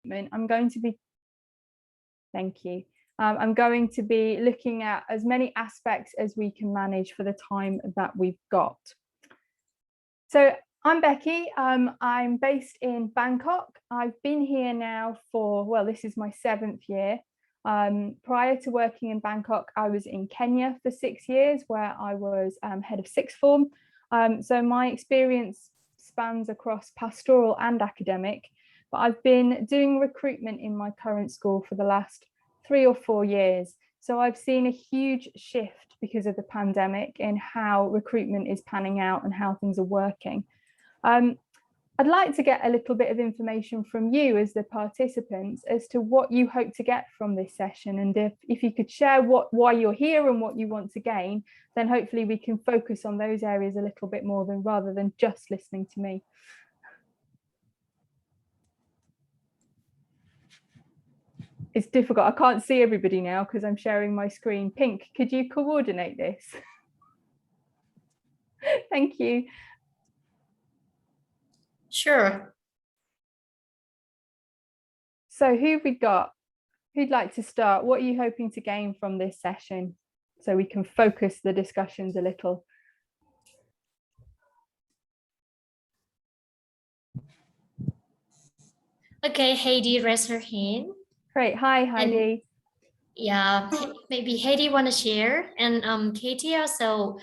I'm going to be, thank you. I'm going to be looking at as many aspects as we can manage for the time that we've got. So I'm Becky. I'm based in Bangkok. I've been here now for, well, this is my 7th year. Prior to working in Bangkok, I was in Kenya for 6 years, where I was head of sixth form. So my experience spans across pastoral and academic, but I've been doing recruitment in my current school for the last 3 or 4 years. So I've seen a huge shift because of the pandemic in how recruitment is panning out and how things are working. I'd like to get a little bit of information from you as the participants as to what you hope to get from this session, and if you could share why you're here and what you want to gain, then hopefully we can focus on those areas a little bit more rather than just listening to me. It's difficult. I can't see everybody now because I'm sharing my screen. Pink, could you coordinate this? Thank you. Sure. So who have we got? Who'd like to start? What are you hoping to gain from this session so we can focus the discussions a little? Okay, Heidi raised her hand. Great. Hi, Heidi. And, yeah, maybe Heidi want to share, and Katie also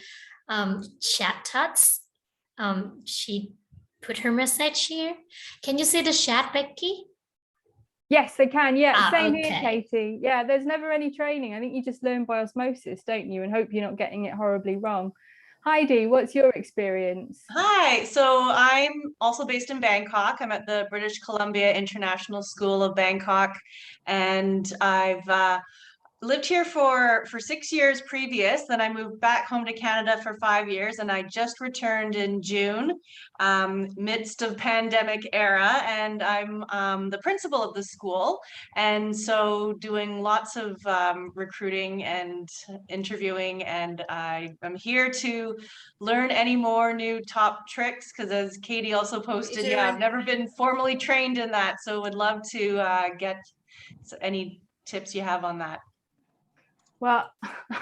chat thoughts. She put her message here. Can you see the chat, Becky? Yes, I can. Yeah, same okay. here, Katie. Yeah, there's never any training. I think you just learn by osmosis, don't you? And hope you're not getting it horribly wrong. Heidi, what's your experience? Hi, so I'm also based in Bangkok. I'm at the British Columbia International School of Bangkok, and I've lived here for 6 years previous. Then I moved back home to Canada for 5 years, and I just returned in June, midst of pandemic era, and I'm the principal of the school, and so doing lots of recruiting and interviewing, and I'm here to learn any more new top tricks, because as Katie also posted, yeah, I've never been formally trained in that, so would love to get any tips you have on that. Well,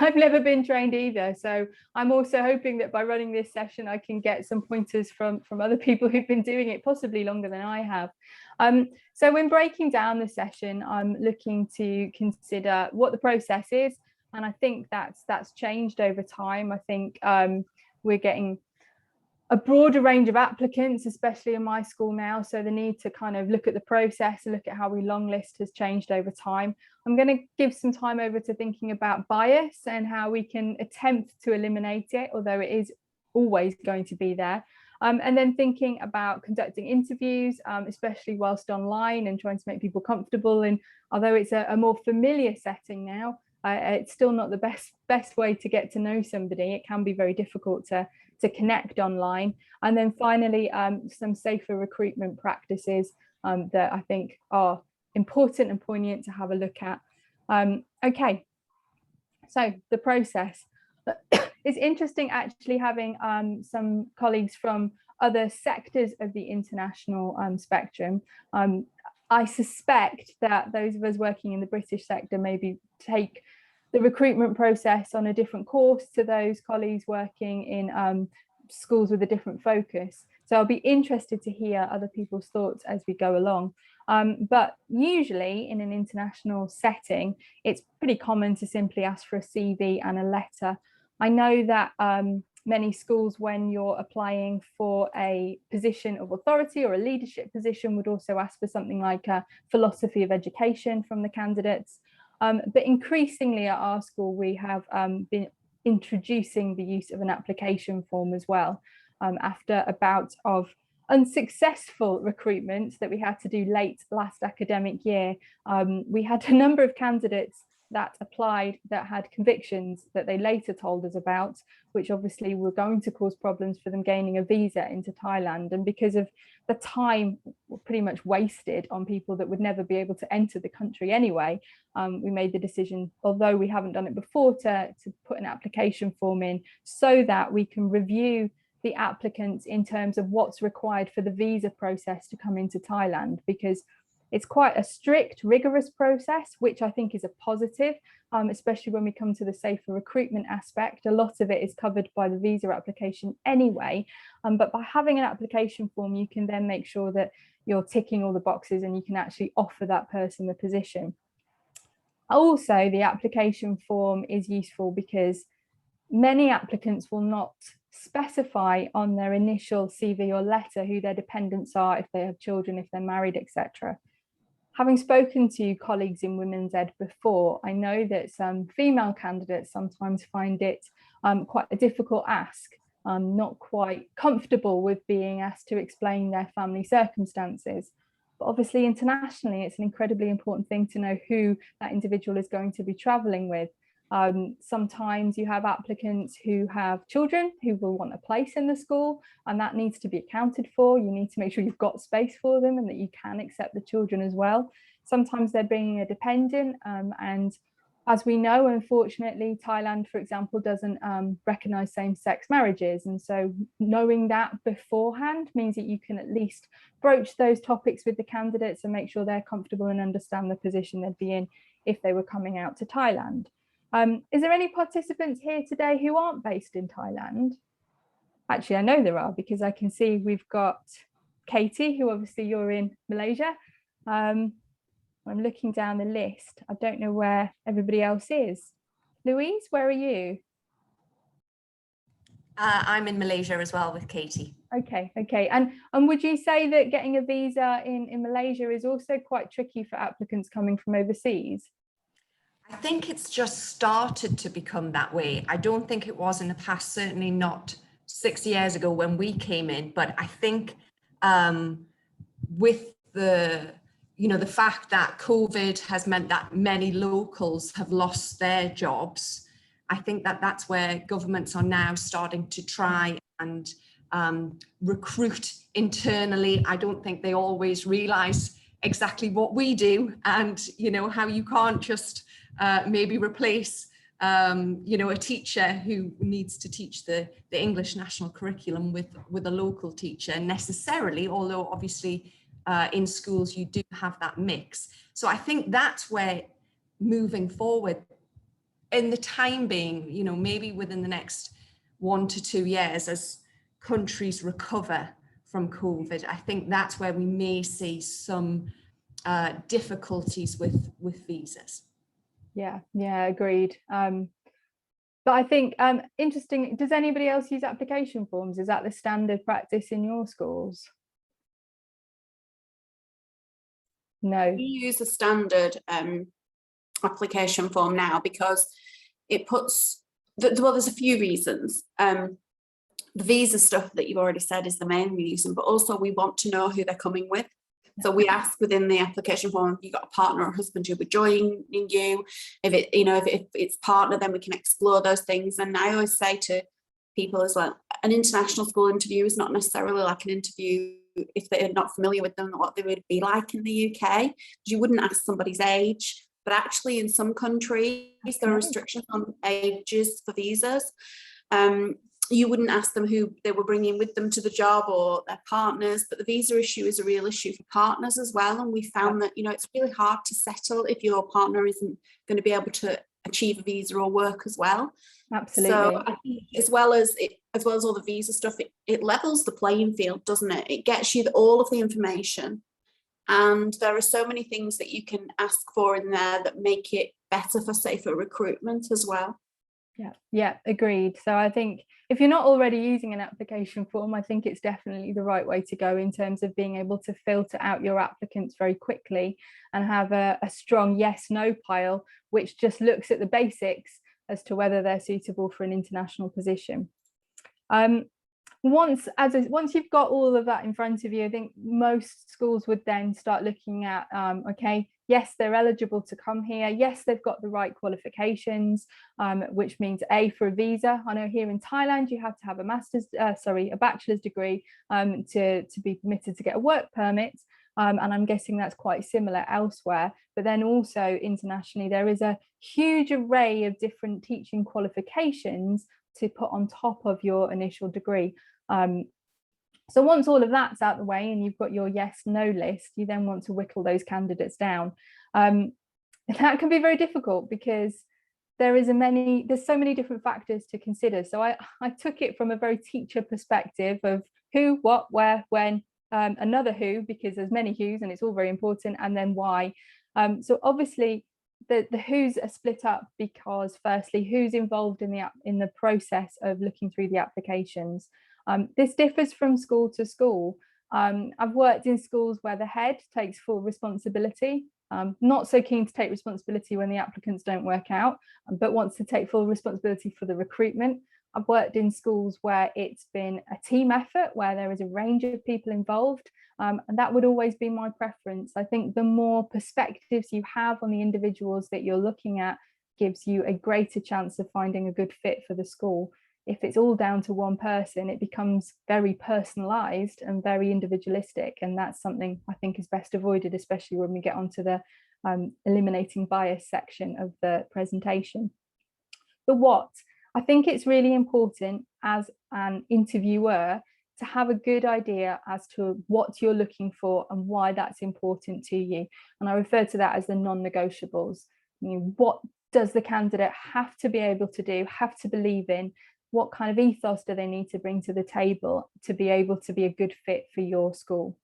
I've never been trained either, so I'm also hoping that by running this session I can get some pointers from other people who've been doing it possibly longer than I have. So when breaking down the session, I'm looking to consider what the process is, and I think that's changed over time. I think we're getting a broader range of applicants, especially in my school now, so the need to kind of look at the process and look at how we long list has changed over time. I'm going to give some time over to thinking about bias and how we can attempt to eliminate it, although it is always going to be there. And then thinking about conducting interviews, especially whilst online, and trying to make people comfortable. And although it's a more familiar setting now, it's still not the best way to get to know somebody. It can be very difficult to connect online. And then finally, some safer recruitment practices that I think are important and poignant to have a look at. Okay, so the process. It's interesting actually having some colleagues from other sectors of the international spectrum. I suspect that those of us working in the British sector maybe take the recruitment process on a different course to those colleagues working in schools with a different focus. So I'll be interested to hear other people's thoughts as we go along. But usually in an international setting, it's pretty common to simply ask for a CV and a letter. I know that many schools, when you're applying for a position of authority or a leadership position, would also ask for something like a philosophy of education from the candidates. But increasingly at our school, we have been introducing the use of an application form as well. After a bout of unsuccessful recruitment that we had to do late last academic year, we had a number of candidates that applied that had convictions that they later told us about, which obviously were going to cause problems for them gaining a visa into Thailand. And because of the time pretty much wasted on people that would never be able to enter the country anyway, we made the decision, although we haven't done it before, to put an application form in so that we can review the applicants in terms of what's required for the visa process to come into Thailand, because It's quite a strict, rigorous process, which I think is a positive, especially when we come to the safer recruitment aspect. A lot of it is covered by the visa application anyway, but by having an application form, you can then make sure that you're ticking all the boxes and you can actually offer that person the position. Also, the application form is useful because many applicants will not specify on their initial CV or letter who their dependents are, if they have children, if they're married, etc. Having spoken to colleagues in women's ed before, I know that some female candidates sometimes find it quite a difficult ask, not quite comfortable with being asked to explain their family circumstances. But obviously internationally, it's an incredibly important thing to know who that individual is going to be traveling with. Sometimes you have applicants who have children who will want a place in the school, and that needs to be accounted for. You need to make sure you've got space for them and that you can accept the children as well. Sometimes they're bringing a dependent, and as we know, unfortunately, Thailand, for example, doesn't recognise same-sex marriages. And so knowing that beforehand means that you can at least broach those topics with the candidates and make sure they're comfortable and understand the position they'd be in if they were coming out to Thailand. Is there any participants here today who aren't based in Thailand? Actually, I know there are, because I can see we've got Katie, who obviously you're in Malaysia. I'm looking down the list. I don't know where everybody else is. Louise, where are you? I'm in Malaysia as well with Katie. Okay. And would you say that getting a visa in Malaysia is also quite tricky for applicants coming from overseas? I think it's just started to become that way. I don't think it was in the past, certainly not 6 years ago when we came in, but I think with the fact that COVID has meant that many locals have lost their jobs, I think that that's where governments are now starting to try and recruit internally. I don't think they always realise exactly what we do, and how you can't just maybe replace a teacher who needs to teach the English national curriculum with a local teacher necessarily, although obviously in schools you do have that mix. So I think that's where moving forward, in the time being, maybe within the next 1 to 2 years, as countries recover from COVID, I think that's where we may see some difficulties with visas. Yeah, agreed. But I think interesting, does anybody else use application forms? Is that the standard practice in your schools? No. We use a standard application form now because it puts, there's a few reasons. The visa stuff that you've already said is the main reason, but also we want to know who they're coming with. So we ask within the application form, if you've got a partner or husband who'll be joining you. If it's partner, then we can explore those things. And I always say to people as well, an international school interview is not necessarily like an interview if they're not familiar with them, what they would be like in the UK. You wouldn't ask somebody's age, but actually in some countries, there are restrictions on ages for visas. You wouldn't ask them who they were bringing with them to the job or their partners, but the visa issue is a real issue for partners as well. And we found that, it's really hard to settle if your partner isn't going to be able to achieve a visa or work as well. Absolutely. So I think as well as all the visa stuff, it levels the playing field, doesn't it? It gets you all of the information. And there are so many things that you can ask for in there that make it better for safer recruitment as well. Yeah, agreed. So I think if you're not already using an application form, I think it's definitely the right way to go in terms of being able to filter out your applicants very quickly and have a strong yes/no pile, which just looks at the basics as to whether they're suitable for an international position. Once you've got all of that in front of you, I think most schools would then start looking at, okay, yes, they're eligible to come here. Yes, they've got the right qualifications, which means A, for a visa. I know here in Thailand, you have to have a bachelor's degree to be permitted to get a work permit. And I'm guessing that's quite similar elsewhere. But then also internationally, there is a huge array of different teaching qualifications to put on top of your initial degree. So once all of that's out the way and you've got your yes, no list, you then want to whittle those candidates down. That can be very difficult because there's so many different factors to consider. So I took it from a very teacher perspective of who, what, where, when, another who, because there's many who's and it's all very important, and then why. So obviously the who's are split up because firstly, who's involved in the process of looking through the applications. This differs from school to school. I've worked in schools where the head takes full responsibility. Not so keen to take responsibility when the applicants don't work out, but wants to take full responsibility for the recruitment. I've worked in schools where it's been a team effort, where there is a range of people involved, and that would always be my preference. I think the more perspectives you have on the individuals that you're looking at gives you a greater chance of finding a good fit for the school. If it's all down to one person, it becomes very personalized and very individualistic, and that's something I think is best avoided, especially when we get onto the eliminating bias section of the presentation. The what, I think it's really important as an interviewer to have a good idea as to what you're looking for and why that's important to you. And I refer to that as the non-negotiables. What does the candidate have to be able to do, have to believe in? What kind of ethos do they need to bring to the table to be able to be a good fit for your school?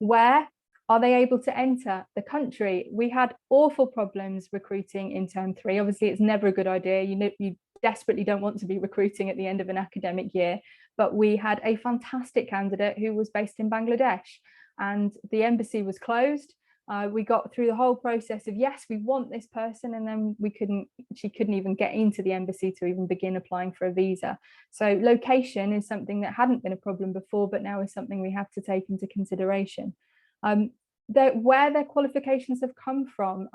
Where are they able to enter the country? We had awful problems recruiting in term 3. Obviously, it's never a good idea. You desperately don't want to be recruiting at the end of an academic year, but we had a fantastic candidate who was based in Bangladesh and the embassy was closed. We got through the whole process of, yes, we want this person, and then she couldn't even get into the embassy to even begin applying for a visa. So location is something that hadn't been a problem before, but now is something we have to take into consideration. Where their qualifications have come from.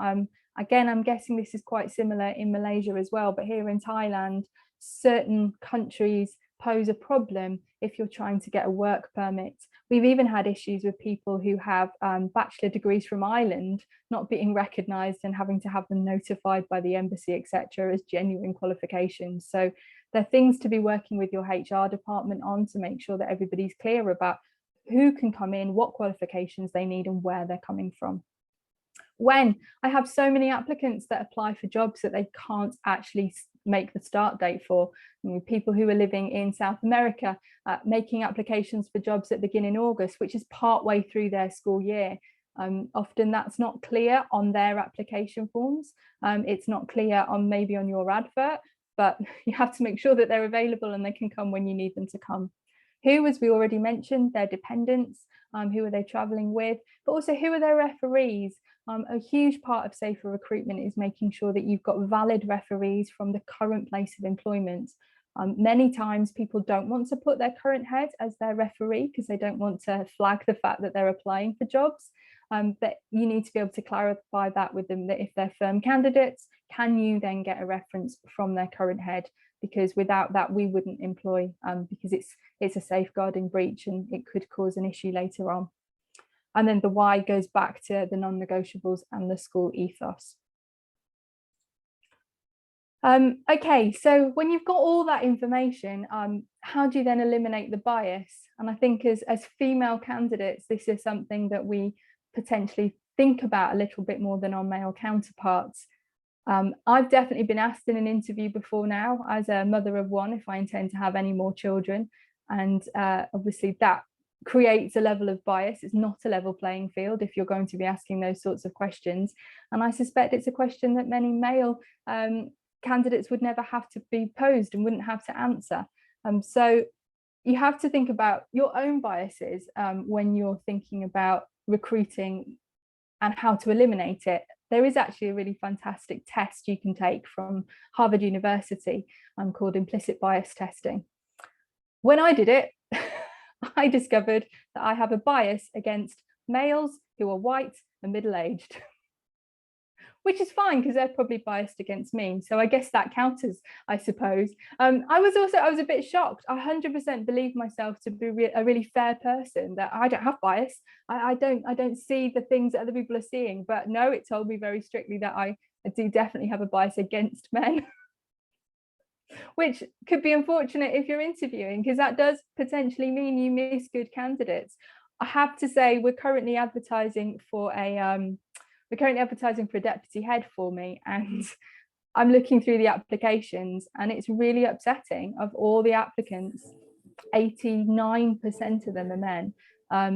Again, I'm guessing this is quite similar in Malaysia as well, but here in Thailand, certain countries pose a problem if you're trying to get a work permit. We've even had issues with people who have bachelor degrees from Ireland not being recognised and having to have them notified by the embassy, etc., as genuine qualifications. So there are things to be working with your HR department on to make sure that everybody's clear about who can come in, what qualifications they need, and where they're coming from. When I have so many applicants that apply for jobs that they can't actually make the start date for. People who are living in South America making applications for jobs that begin in August, which is partway through their school year. Often that's not clear on their application forms. It's not clear on maybe on your advert, but you have to make sure that they're available and they can come when you need them to come. Who, as we already mentioned, their dependents, who are they traveling with, but also who are their referees. A huge part of safer recruitment is making sure that you've got valid referees from the current place of employment. Many times people don't want to put their current head as their referee because they don't want to flag the fact that they're applying for jobs. But you need to be able to clarify that with them, that if they're firm candidates, can you then get a reference from their current head? Because without that, we wouldn't employ, because it's a safeguarding breach and it could cause an issue later on. And then the why goes back to the non-negotiables and the school ethos. Okay, so when you've got all that information, how do you then eliminate the bias? And I think as female candidates, this is something that we potentially think about a little bit more than our male counterparts. I've definitely been asked in an interview before now, as a mother of one, if I intend to have any more children. And obviously that creates a level of bias. It's not a level playing field if you're going to be asking those sorts of questions. And I suspect it's a question that many male candidates would never have to be posed and wouldn't have to answer. So you have to think about your own biases when you're thinking about recruiting and how to eliminate it. There is actually a really fantastic test you can take from Harvard University called implicit bias testing. When I did it, I discovered that I have a bias against males who are white and middle-aged, which is fine because they're probably biased against me. So I guess that counts, I suppose. I was a bit shocked. I 100% believe myself to be a really fair person, that I don't have bias. I don't see the things that other people are seeing, but no, it told me very strictly that I do definitely have a bias against men. which could be unfortunate if you're interviewing, because that does potentially mean you miss good candidates. I have to say, we're currently advertising for a deputy head for me, and I'm looking through the applications, and it's really upsetting. Of all the applicants, 89% of them are men.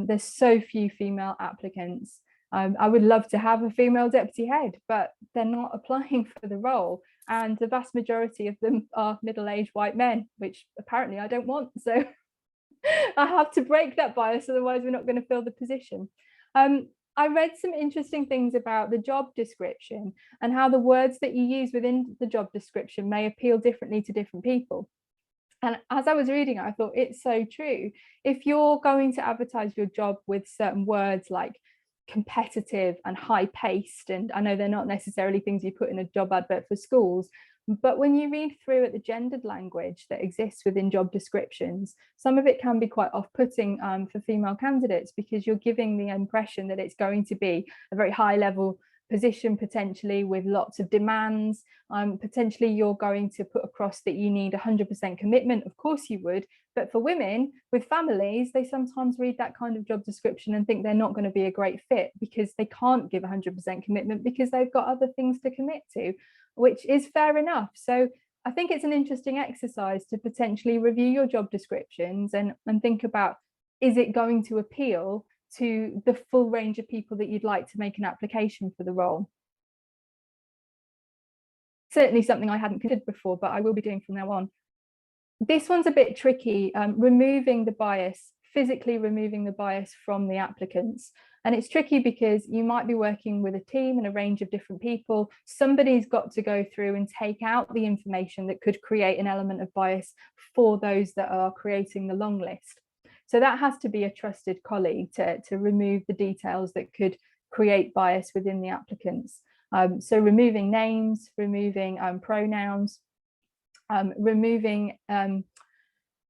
There's so few female applicants. I would love to have a female deputy head, but they're not applying for the role. And the vast majority of them are middle-aged white men, which apparently I don't want. So I have to break that bias, otherwise we're not going to fill the position. I read some interesting things about the job description and how the words that you use within the job description may appeal differently to different people. And as I was reading, I thought it's so true. If you're going to advertise your job with certain words like competitive and high paced, and I know they're not necessarily things you put in a job advert for schools, but when you read through at the gendered language that exists within job descriptions, some of it can be quite off-putting for female candidates, because you're giving the impression that it's going to be a very high level position, potentially with lots of demands. Potentially you're going to put across that you need 100% commitment. Of course you would, but for women with families, they sometimes read that kind of job description and think they're not going to be a great fit because they can't give 100% commitment because they've got other things to commit to, which is fair enough. So I think it's an interesting exercise to potentially review your job descriptions and think about, is it going to appeal to the full range of people that you'd like to make an application for the role? Certainly something I hadn't considered before, but I will be doing from now on. This one's a bit tricky, removing the bias, physically removing the bias from the applicants. And it's tricky because you might be working with a team and a range of different people. Somebody's got to go through and take out the information that could create an element of bias for those that are creating the long list. So that has to be a trusted colleague to remove the details that could create bias within the applicants. So removing names, removing pronouns, removing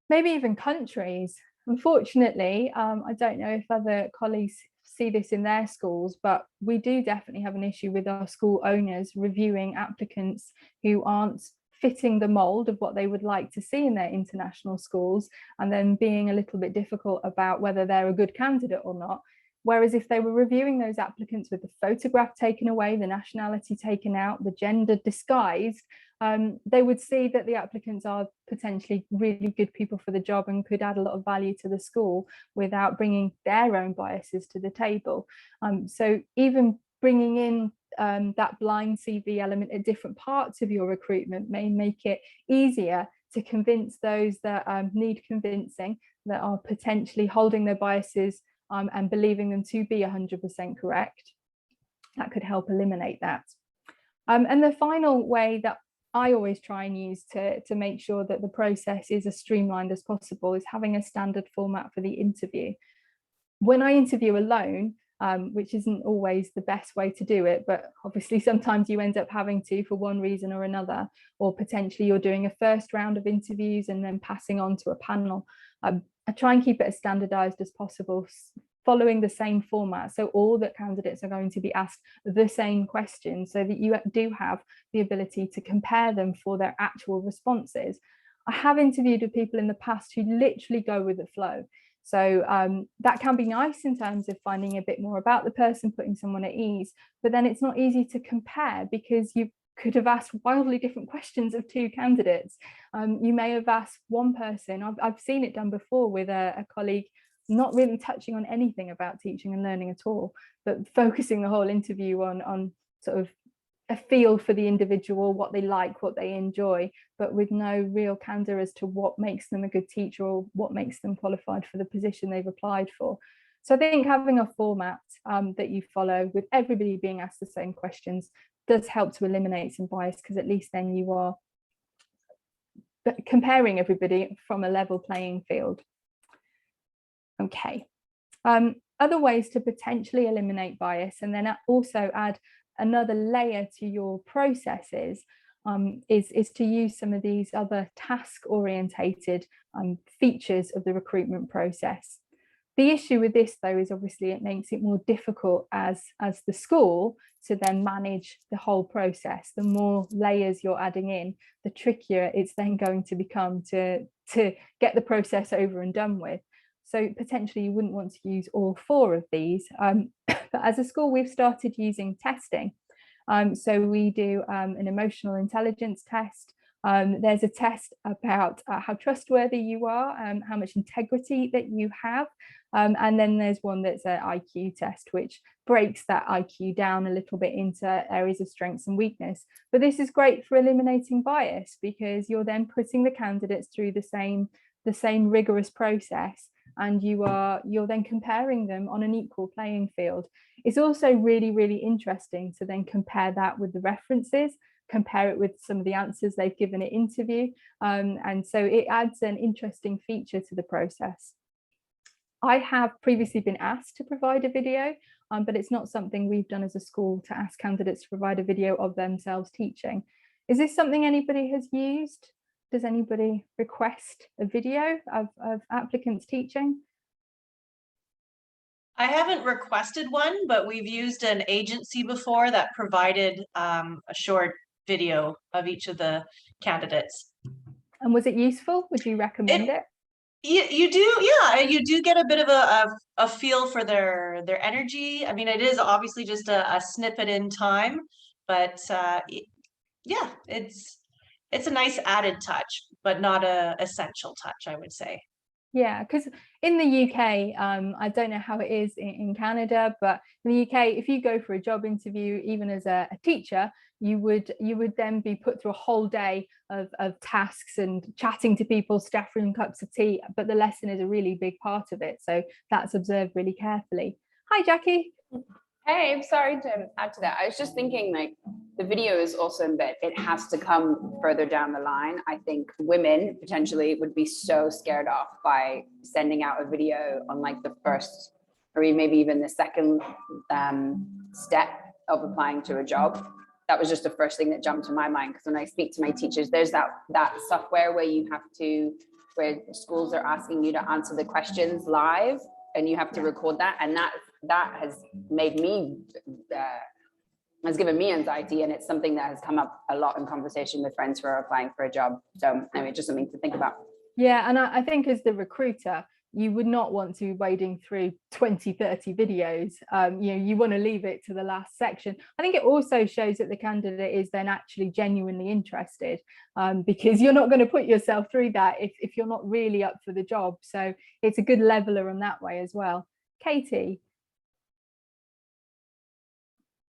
maybe even countries. Unfortunately, I don't know if other colleagues see this in their schools, but we do definitely have an issue with our school owners reviewing applicants who aren't fitting the mold of what they would like to see in their international schools, and then being a little bit difficult about whether they're a good candidate or not. Whereas if they were reviewing those applicants with the photograph taken away, the nationality taken out, the gender disguised, they would see that the applicants are potentially really good people for the job and could add a lot of value to the school without bringing their own biases to the table. So even bringing in that blind CV element at different parts of your recruitment may make it easier to convince those that need convincing, that are potentially holding their biases and believing them to be 100% correct. That could help eliminate that. And the final way that I always try and use to make sure that the process is as streamlined as possible is having a standard format for the interview. When I interview alone, which isn't always the best way to do it, but obviously sometimes you end up having to for one reason or another, or potentially you're doing a first round of interviews and then passing on to a panel. I try and keep it as standardized as possible, following the same format. So all the candidates are going to be asked the same questions so that you do have the ability to compare them for their actual responses. I have interviewed with people in the past who literally go with the flow. So that can be nice in terms of finding a bit more about the person, putting someone at ease, but then it's not easy to compare because you could have asked wildly different questions of two candidates. You may have asked one person, I've seen it done before with a colleague, not really touching on anything about teaching and learning at all, but focusing the whole interview on sort of a feel for the individual, what they like, what they enjoy, but with no real candor as to what makes them a good teacher or what makes them qualified for the position they've applied for. So I think having a format that you follow with everybody being asked the same questions does help to eliminate some bias, because at least then you are comparing everybody from a level playing field. Okay. Other ways to potentially eliminate bias and then also add another layer to your processes is to use some of these other task orientated features of the recruitment process. The issue with this, though, is obviously it makes it more difficult as the school to then manage the whole process. The more layers you're adding in, the trickier it's then going to become to get the process over and done with. So potentially you wouldn't want to use all 4 of these. But as a school, we've started using testing. So we do an emotional intelligence test. There's a test about how trustworthy you are, how much integrity that you have. And then there's one that's an IQ test, which breaks that IQ down a little bit into areas of strengths and weakness. But this is great for eliminating bias, because you're then putting the candidates through the same rigorous process, and you're then comparing them on an equal playing field. It's also really, really interesting to then compare that with the references, compare it with some of the answers they've given at interview. And so it adds an interesting feature to the process. I have previously been asked to provide a video, but it's not something we've done as a school, to ask candidates to provide a video of themselves teaching. Is this something anybody has used? Does anybody request a video of applicants teaching? I haven't requested one, but we've used an agency before that provided a short video of each of the candidates. And was it useful? Would you recommend it? You do, yeah, you do get a bit of a feel for their energy. I mean, it is obviously just a snippet in time, but yeah, it's a nice added touch, but not a essential touch, I would say. Yeah, because in the UK, I don't know how it is in Canada, but in the UK, if you go for a job interview, even as a teacher, you would then be put through a whole day of tasks and chatting to people, staffing cups of tea, but the lesson is a really big part of it. So that's observed really carefully. Hi, Jackie. Hey, I'm sorry to add to that. I was just thinking, like, the video is awesome, but it has to come further down the line. I think women potentially would be so scared off by sending out a video on like the first, or maybe even the second step of applying to a job. That was just the first thing that jumped to my mind, because when I speak to my teachers, there's that software where schools are asking you to answer the questions live, and you have to record that, and that has made me has given me anxiety, and it's something that has come up a lot in conversation with friends who are applying for a job. So anyway, just something to think about. Yeah, and I think as the recruiter, you would not want to be wading through 20, 30 videos. You want to leave it to the last section. I think it also shows that the candidate is then actually genuinely interested, because you're not going to put yourself through that if you're not really up for the job. So it's a good leveler in that way as well. Katie?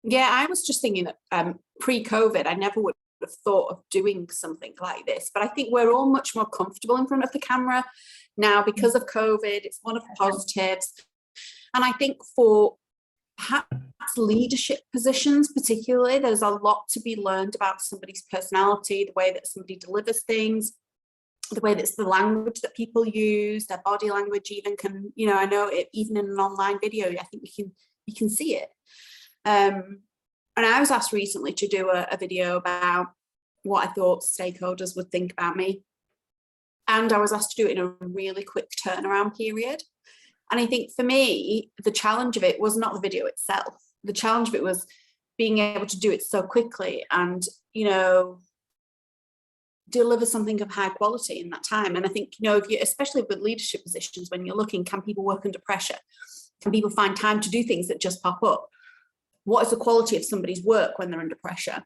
Yeah, I was just thinking that pre-COVID, I never would have thought of doing something like this, but I think we're all much more comfortable in front of the camera now because of COVID. It's one of the positives. And I think for perhaps leadership positions particularly, there's a lot to be learned about somebody's personality, the way that somebody delivers things, the way that's the language that people use, their body language even can, I know it, even in an online video, I think you can see it. And I was asked recently to do a video about what I thought stakeholders would think about me. And I was asked to do it in a really quick turnaround period. And I think for me, the challenge of it was not the video itself. The challenge of it was being able to do it so quickly and, deliver something of high quality in that time. And I think, if you, especially with leadership positions, when you're looking, can people work under pressure? Can people find time to do things that just pop up? What is the quality of somebody's work when they're under pressure?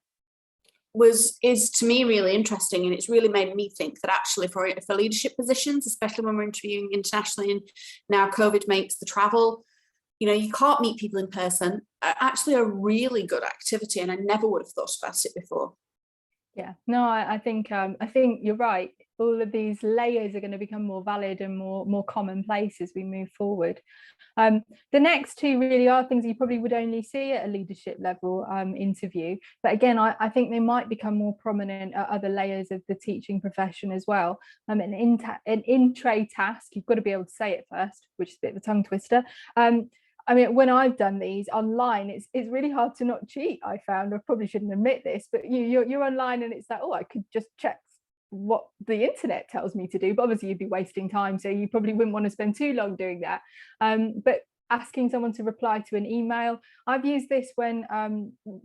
Is to me really interesting, and it's really made me think that actually for leadership positions, especially when we're interviewing internationally, and now COVID makes the travel, you can't meet people in person, actually a really good activity, and I never would have thought about it before. Yeah, no, I think you're right. All of these layers are going to become more valid and more commonplace as we move forward. The next two really are things you probably would only see at a leadership level interview. But again, I think they might become more prominent at other layers of the teaching profession as well. An in-tray task, you've got to be able to say it first, which is a bit of a tongue twister. I mean, when I've done these online, it's really hard to not cheat. I found, I probably shouldn't admit this, but you're online and it's like, oh, I could just check what the internet tells me to do, but obviously you'd be wasting time, so you probably wouldn't want to spend too long doing that. But asking someone to reply to an email, I've used this when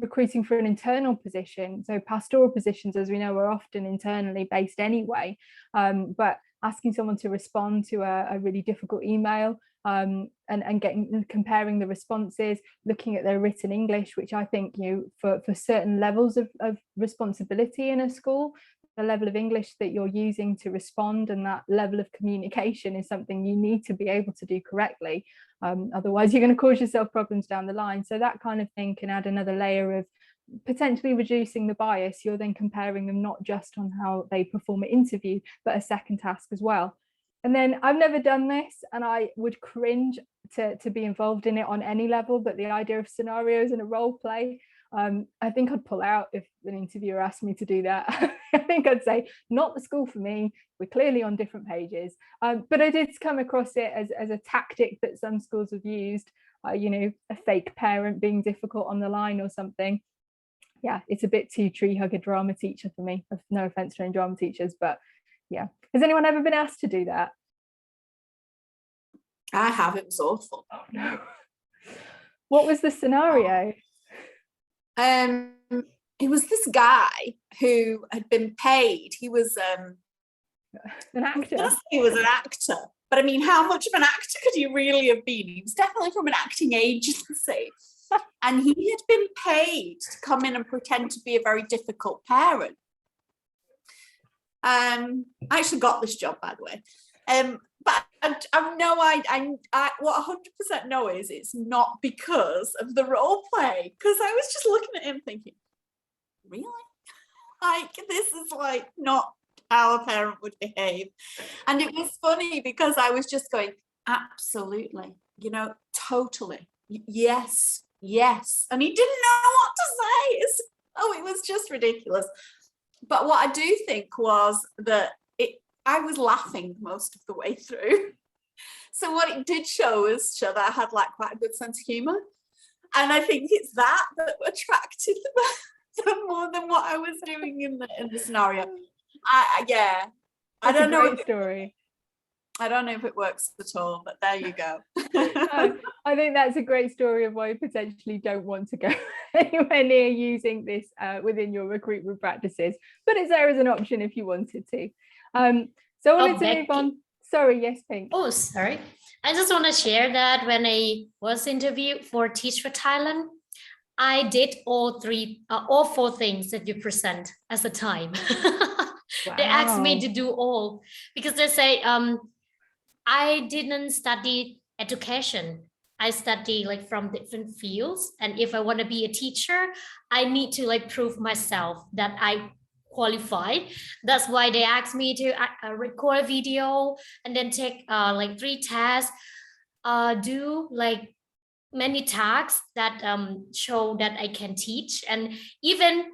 recruiting for an internal position. So pastoral positions, as we know, are often internally based anyway, but asking someone to respond to a really difficult email, and comparing the responses, looking at their written English, which I think, for certain levels of responsibility in a school, the level of English that you're using to respond and that level of communication is something you need to be able to do correctly. Otherwise, you're going to cause yourself problems down the line. So that kind of thing can add another layer of potentially reducing the bias. You're then comparing them not just on how they perform an interview, but a second task as well. And then I've never done this, and I would cringe to be involved in it on any level, but the idea of scenarios and a role play, I think I'd pull out if an interviewer asked me to do that. I think I'd say, not the school for me. We're clearly on different pages. But I did come across it as a tactic that some schools have used, a fake parent being difficult on the line or something. Yeah, it's a bit too tree hugger drama teacher for me. No offense to any drama teachers, but yeah. Has anyone ever been asked to do that? I have. It was awful. Oh no. What was the scenario? It was this guy who had been paid. He was An actor. He was an actor, but I mean, how much of an actor could he really have been? He was definitely from an acting agency, and he had been paid to come in and pretend to be a very difficult parent. I actually got this job, by the way. But I know I what 100% know is it's not because of the role play, because I was just looking at him thinking, really? Like, this is like not how a parent would behave. And it was funny because I was just going, absolutely, totally, yes. And he didn't know what to say. It was just ridiculous. But what I do think was that I was laughing most of the way through. So what it did show that I had like quite a good sense of humour. And I think it's that attracted them more than what I was doing in the scenario. I don't know. Story. I don't know if it works at all, but there you go. I think that's a great story of why you potentially don't want to go anywhere near using this within your recruitment practices, but it's there as an option if you wanted to. So I wanted to move on. Sorry, yes, Pink. Oh, sorry. I just want to share that when I was interviewed for Teach for Thailand, I did all four things that you present as a time. Wow. They asked me to do all because they say, I didn't study education. I study like from different fields. And if I want to be a teacher, I need to like prove myself that I qualified. That's why they asked me to record a video and then take like 3 tests, do like many tasks that show that I can teach, and even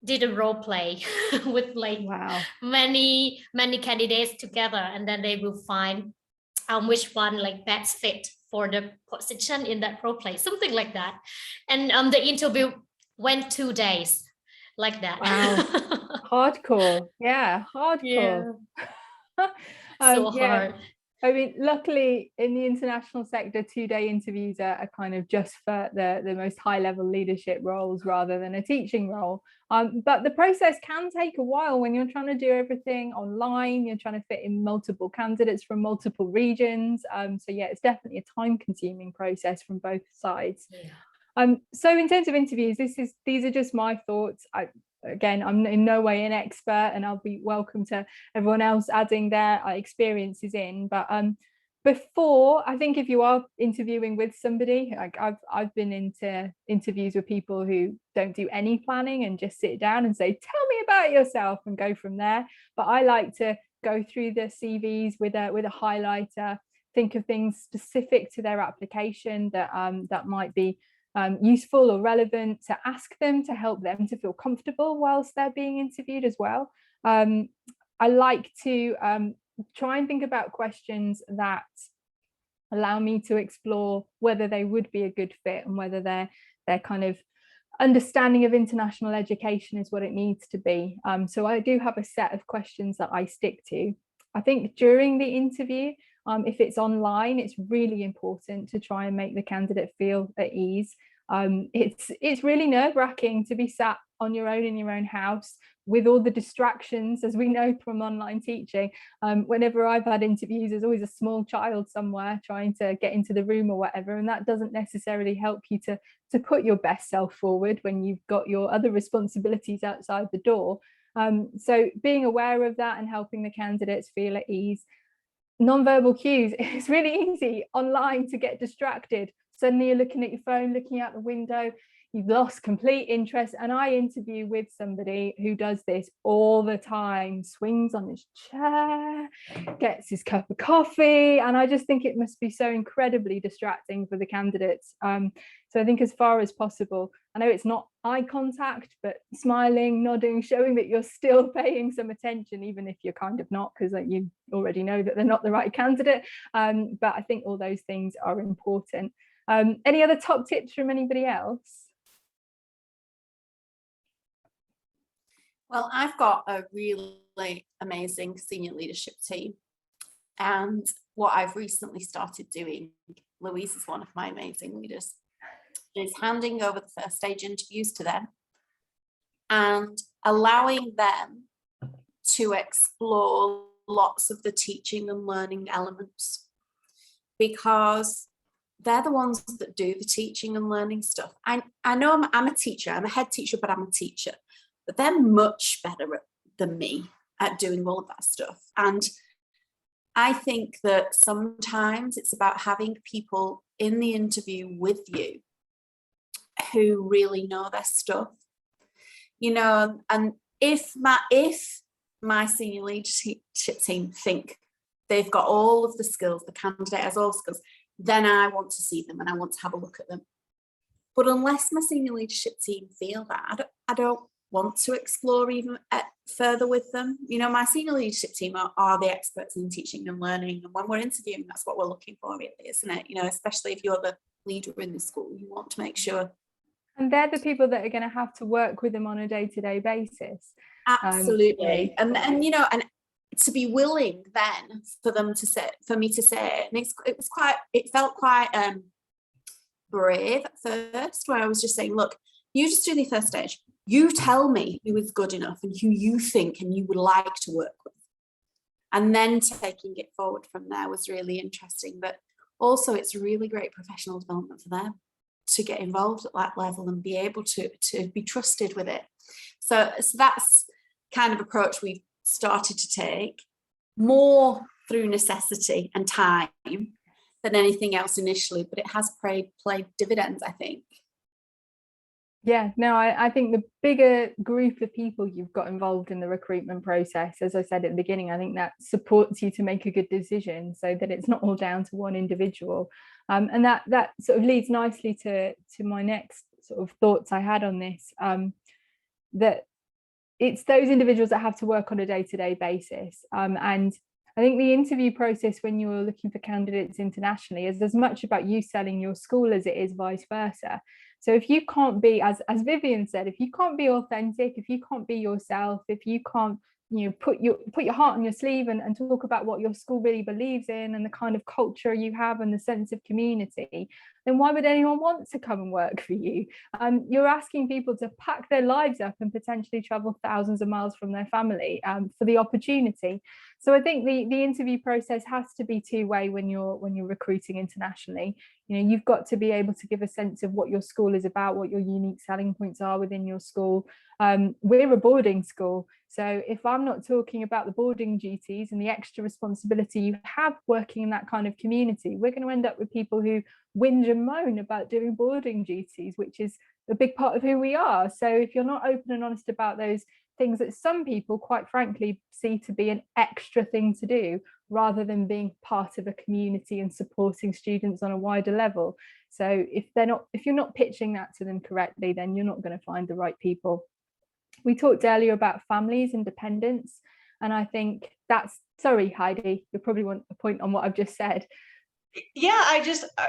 did a role play with like many candidates together, and then they will find which one like best fit for the position in that role play, something like that. And the interview went 2 days like that. Wow. Hardcore. Yeah, hardcore. Yeah. So hard. I mean, luckily in the international sector, 2-day interviews are kind of just for the most high level leadership roles rather than a teaching role. But the process can take a while when you're trying to do everything online. You're trying to fit in multiple candidates from multiple regions. So yeah, it's definitely a time consuming process from both sides. Yeah. So in terms of interviews, these are just my thoughts. Again, I'm in no way an expert, and I'll be welcome to everyone else adding their experiences in. But before, I think if you are interviewing with somebody, like I've been into interviews with people who don't do any planning and just sit down and say, tell me about yourself, and go from there. But I like to go through the CVs with a highlighter, think of things specific to their application that might be useful or relevant to ask them, to help them to feel comfortable whilst they're being interviewed as well. I like to try and think about questions that allow me to explore whether they would be a good fit and whether they're kind of understanding of international education is what it needs to be. So I do have a set of questions that I stick to. I think during the interview, if it's online, it's really important to try and make the candidate feel at ease. It's really nerve-wracking to be sat on your own in your own house with all the distractions, as we know from online teaching. Whenever I've had interviews, there's always a small child somewhere trying to get into the room or whatever, and that doesn't necessarily help you to put your best self forward when you've got your other responsibilities outside the door. So being aware of that and helping the candidates feel at ease. Non-verbal cues, it's really easy online to get distracted. Suddenly you're looking at your phone, looking out the window, you've lost complete interest. And I interview with somebody who does this all the time, swings on his chair, gets his cup of coffee, and I just think it must be so incredibly distracting for the candidates. So I think as far as possible, I know it's not eye contact, but smiling, nodding, showing that you're still paying some attention, even if you're kind of not, because you already know that they're not the right candidate. But I think all those things are important. Any other top tips from anybody else? Well, I've got a really amazing senior leadership team. And what I've recently started doing, Louise is one of my amazing leaders, is handing over the first stage interviews to them and allowing them to explore lots of the teaching and learning elements, because they're the ones that do the teaching and learning stuff. I know I'm a teacher, I'm a head teacher, but I'm a teacher, but they're much better than me at doing all of that stuff. And I think that sometimes it's about having people in the interview with you who really know their stuff, and if my senior leadership team think they've got all of the skills, the candidate has all the skills, then I want to see them and I want to have a look at them. But unless my senior leadership team feel that, I don't want to explore even further with them. My senior leadership team are the experts in teaching and learning, and when we're interviewing, that's what we're looking for, really, isn't it? Especially if you're the leader in the school, you want to make sure. And they're the people that are going to have to work with them on a day-to-day basis. Absolutely. And to be willing then for me to say, and it felt quite brave at first, where I was just saying, look, you just do the first stage. You tell me who is good enough and who you think and you would like to work with. And then taking it forward from there was really interesting. But also it's really great professional development for them to get involved at that level and be able to be trusted with it. So that's kind of approach we've started to take, more through necessity and time than anything else initially, but it has played dividends, I think. Yeah, no, I think the bigger group of people you've got involved in the recruitment process, as I said at the beginning, I think that supports you to make a good decision, so that it's not all down to one individual. And that sort of leads nicely to my next sort of thoughts I had on this, that it's those individuals that have to work on a day-to-day basis. And I think the interview process when you're looking for candidates internationally is as much about you selling your school as it is vice versa. So if you can't be, as Vivian said, if you can't be authentic, if you can't be yourself, if you can't put your heart on your sleeve and talk about what your school really believes in and the kind of culture you have and the sense of community, then why would anyone want to come and work for you? You're asking people to pack their lives up and potentially travel thousands of miles from their family for the opportunity. So I think the interview process has to be two-way when you're recruiting internationally. You've got to be able to give a sense of what your school is about, what your unique selling points are within your school. We're a boarding school, so if I'm not talking about the boarding duties and the extra responsibility you have working in that kind of community, we're going to end up with people who whinge and moan about doing boarding duties, which is a big part of who we are. So if you're not open and honest about those things that some people quite frankly see to be an extra thing to do, rather than being part of a community and supporting students on a wider level. So if you're not pitching that to them correctly, then you're not going to find the right people. We talked earlier about families and dependents, and I think sorry Heidi, you probably want a point on what I've just said. Yeah,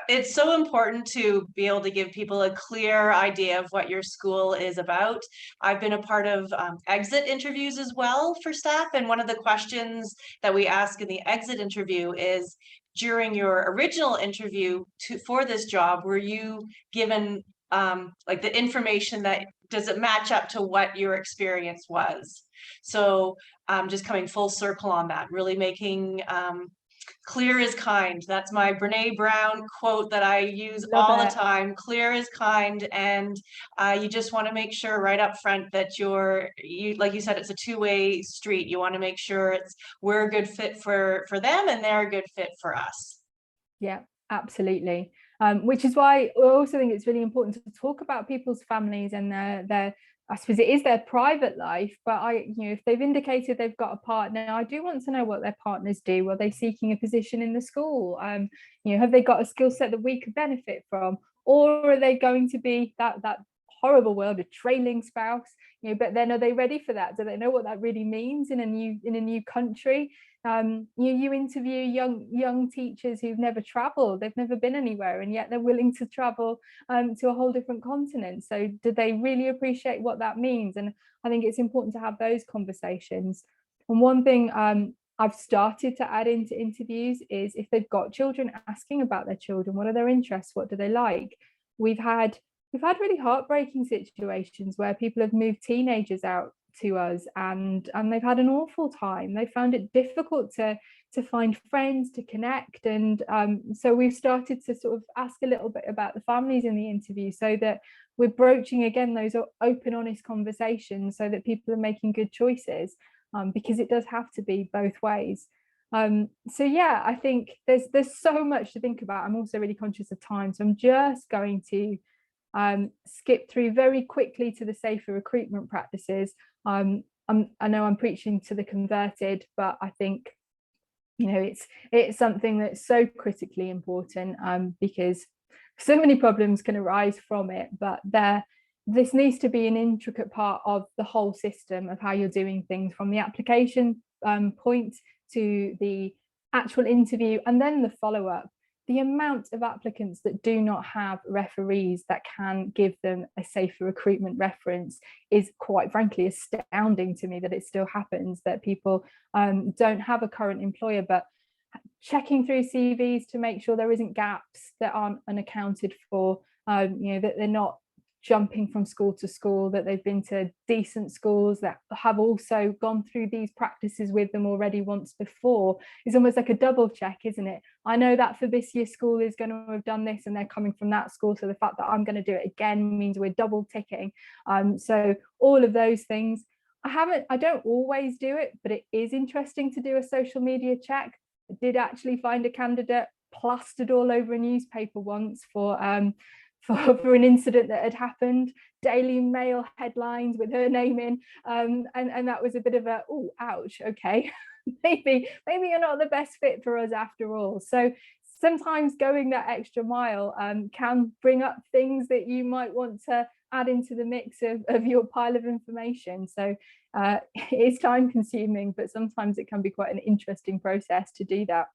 it's so important to be able to give people a clear idea of what your school is about. I've been a part of exit interviews as well for staff. And one of the questions that we ask in the exit interview is, during your original interview for this job, were you given like the information that, does it match up to what your experience was? So just coming full circle on that, really making clear is kind. That's my Brene Brown quote that I use all the time. Clear is kind, and you just want to make sure right up front that you like you said, it's a two-way street. You want to make sure we're a good fit for them, and they're a good fit for us. Yeah, absolutely. Which is why I also think it's really important to talk about people's families and their I suppose it is their private life, but if they've indicated they've got a partner, I do want to know what their partners do. Are they seeking a position in the school? Have they got a skill set that we could benefit from? Or are they going to be that horrible world of trailing spouse? But then are they ready for that? Do they know what that really means in a new country? You interview young teachers who've never traveled, they've never been anywhere, and yet they're willing to travel to a whole different continent. So do they really appreciate what that means? And I think it's important to have those conversations. And one thing I've started to add into interviews is, if they've got children, asking about their children. What are their interests? What do they like? We've had really heartbreaking situations where people have moved teenagers out to us, and they've had an awful time. They found it difficult to find friends, to connect, and so we've started to sort of ask a little bit about the families in the interview, so that we're broaching again those open, honest conversations, so that people are making good choices, because it does have to be both ways. So yeah, I think there's so much to think about. I'm also really conscious of time, so I'm just going to skip through very quickly to the safer recruitment practices. I know I'm preaching to the converted, but I think it's something that's so critically important, because so many problems can arise from it, but this needs to be an intricate part of the whole system of how you're doing things, from the application point to the actual interview and then the follow-up. The amount of applicants that do not have referees that can give them a safer recruitment reference is, quite frankly, astounding to me, that it still happens, that people don't have a current employer, but checking through CVs to make sure there isn't gaps that aren't unaccounted for, that they're not jumping from school to school, that they've been to decent schools that have also gone through these practices with them already once before. It's almost like a double check, isn't it? I know that for this year's school is going to have done this, and they're coming from that school, so the fact that I'm going to do it again means we're double ticking. So all of those things, I don't always do it, but it is interesting to do a social media check. I did actually find a candidate plastered all over a newspaper once for an incident that had happened, Daily Mail headlines with her name in, and that was a bit of a, oh, ouch, okay, maybe you're not the best fit for us after all. So sometimes going that extra mile can bring up things that you might want to add into the mix of your pile of information. So it's time consuming, but sometimes it can be quite an interesting process to do that.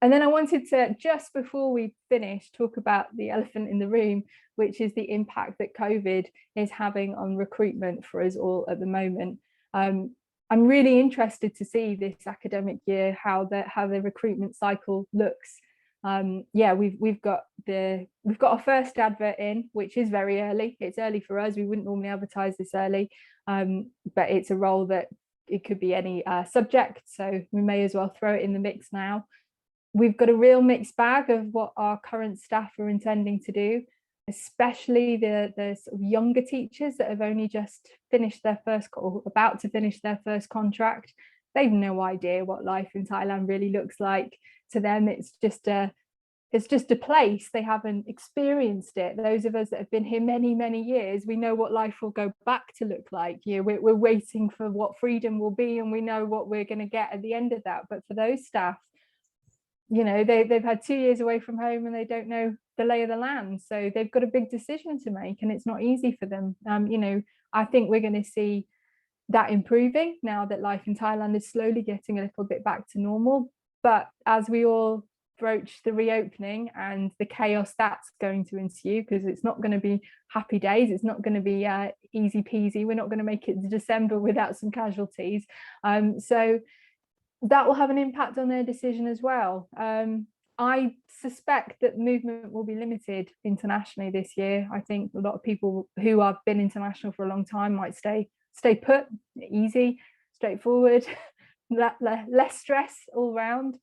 And then I wanted to, just before we finish, talk about the elephant in the room, which is the impact that COVID is having on recruitment for us all at the moment. I'm really interested to see this academic year how the recruitment cycle looks. Yeah, we've got our first advert in, which is very early. It's early for us. We wouldn't normally advertise this early, but it's a role that it could be any subject, so we may as well throw it in the mix now. We've got a real mixed bag of what our current staff are intending to do, especially the sort of younger teachers that have only just finished their first, or about to finish their first contract. They've no idea what life in Thailand really looks like. To them, it's just a place. They haven't experienced it. Those of us that have been here many years, we know what life will go back to look like. We're waiting for what freedom will be, and we know what we're going to get at the end of that. But for those staff, they've had 2 years away from home, and they don't know the lay of the land. So they've got a big decision to make, and it's not easy for them. I think we're going to see that improving now that life in Thailand is slowly getting a little bit back to normal. But as we all broach the reopening and the chaos that's going to ensue, because it's not going to be happy days, it's not going to be easy peasy, we're not going to make it to December without some casualties. So that will have an impact on their decision as well. I suspect that movement will be limited internationally this year. I think a lot of people who have been international for a long time might stay put, easy, straightforward, less stress all round.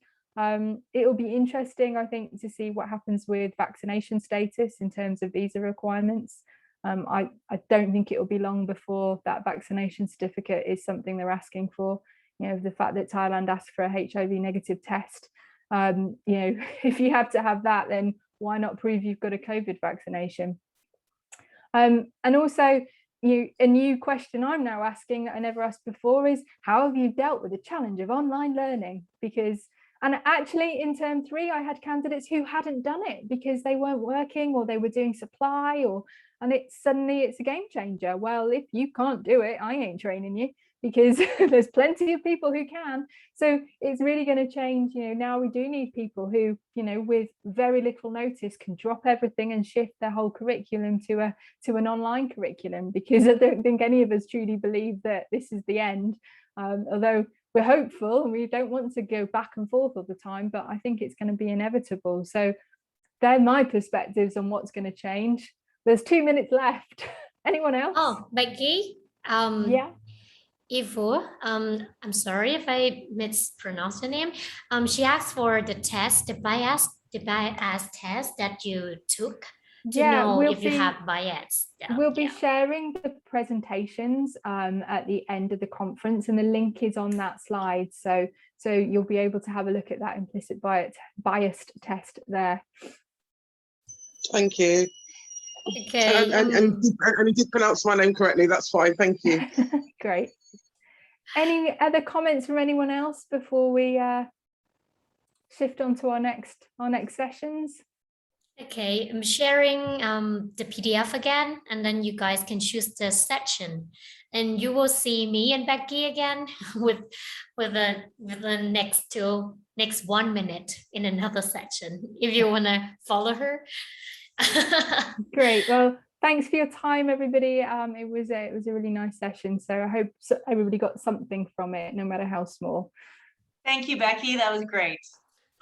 It will be interesting, I think, to see what happens with vaccination status in terms of visa requirements. I don't think it will be long before that vaccination certificate is something they're asking for. You know, the fact that Thailand asked for a HIV negative test, you know, if you have to have that, then why not prove you've got a COVID vaccination? And also, a new question I'm now asking that I never asked before is, how have you dealt with the challenge of online learning? Because, and actually in term 3, I had candidates who hadn't done it because they weren't working or they were doing supply, and suddenly it's a game changer. Well, if you can't do it, I ain't training you, because there's plenty of people who can. So it's really going to change. You know, now we do need people who, you know, with very little notice can drop everything and shift their whole curriculum to an online curriculum, because I don't think any of us truly believe that this is the end. Although we're hopeful and we don't want to go back and forth all the time, but I think it's going to be inevitable. So they're my perspectives on what's going to change. There's 2 minutes left. Anyone else? Oh, Becky. Yeah. Ivo, I'm sorry if I mispronounced your name. She asked for the test, the bias test that you took to know if you have bias. We'll be sharing the presentations at the end of the conference, and the link is on that slide. So you'll be able to have a look at that implicit biased test there. Thank you. Okay. And you did pronounce my name correctly. That's fine. Thank you. Great. Any other comments from anyone else before we shift on to our next sessions? Okay, I'm sharing the PDF again, and then you guys can choose the section, and you will see me and Becky again with the next 1 minute in another section, if you want to follow her. Great. Well, thanks for your time, everybody. It was a really nice session. So I hope everybody got something from it, no matter how small. Thank you, Becky. That was great.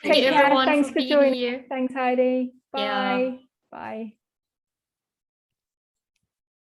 Thank you, everyone, Thanks for for being joining. here. Thanks, Heidi. Bye. Yeah. Bye.